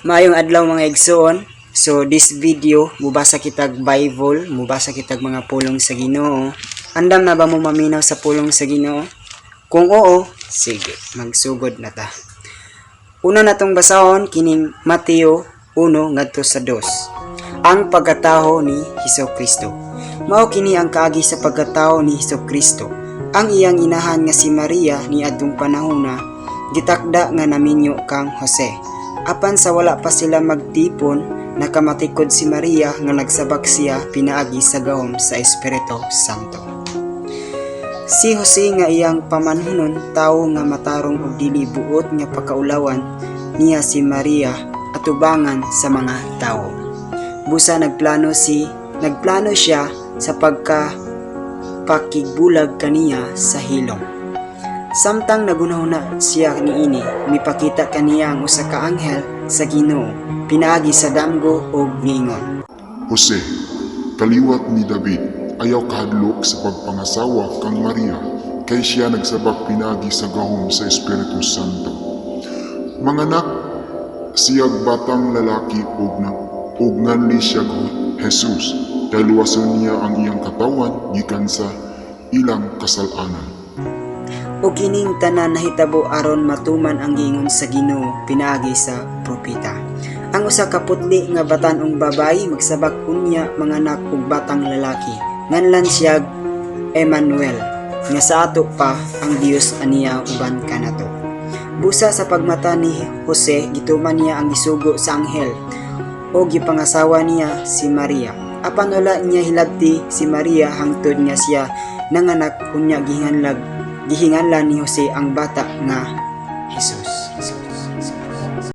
Maayong adlaw mga igsoon. So this video, mubasa kitag Bible, mubasa kitag mga pulong sa Ginoo. Andam na ba mo maminaw sa pulong sa Ginoo? Kung oo, sige, magsugod na ta. Una natong basahon kining Mateo 1 ngadto sa 2. Ang pagkataho ni Hesukristo. Mao kini ang kaagi sa pagkataho ni Hesukristo. Ang iyang inahan nga si Maria ni adtong panahona gitakda nga naminyo kang Jose. Apan sa wala pa sila magtipon, nakamatikod si Maria nga nagsabak siya pinaagi sa gahom sa Espiritu Santo. Si Jose nga iyang pamanhunon tawo nga matarong og dili buot nga pagkaulawan niya si Maria atubangan sa mga tawo. Busa nagplano siya sa pakigbulag kaniya sa hilom. Samtang nagunahuna siya niini, mipakita kaniya ang usa ka anghel sa Ginoo, pinaagi sa damgo og ningon. Jose, kaliwat ni David, ayaw kahadlok sa pagpangasawa kang Maria, kay siya nagsabak pinaagi sa gahom sa Espiritu Santo. Manganak siyag batang lalaki ug nganli siyag Jesus, kay luwason niya ang iyang katawan gikan sa ilang kasalanan. O kining tanan nahitabo aron matuman ang gingon sa Ginoo pinaagi sa propeta. Ang usa ka putli nga batanong babayi magsabak unya manganak og batang lalaki. Nganlan siyag Emmanuel, nga sa ato pa ang Dios aniya uban kanato. Busa sa pagmata ni Jose gituman niya ang gisugo sa anghel o gipangasawa niya si Maria. Apan wala niya hilabti si Maria hangtod nga siya nanganak unya gihinganlan ni Jose ang bata nga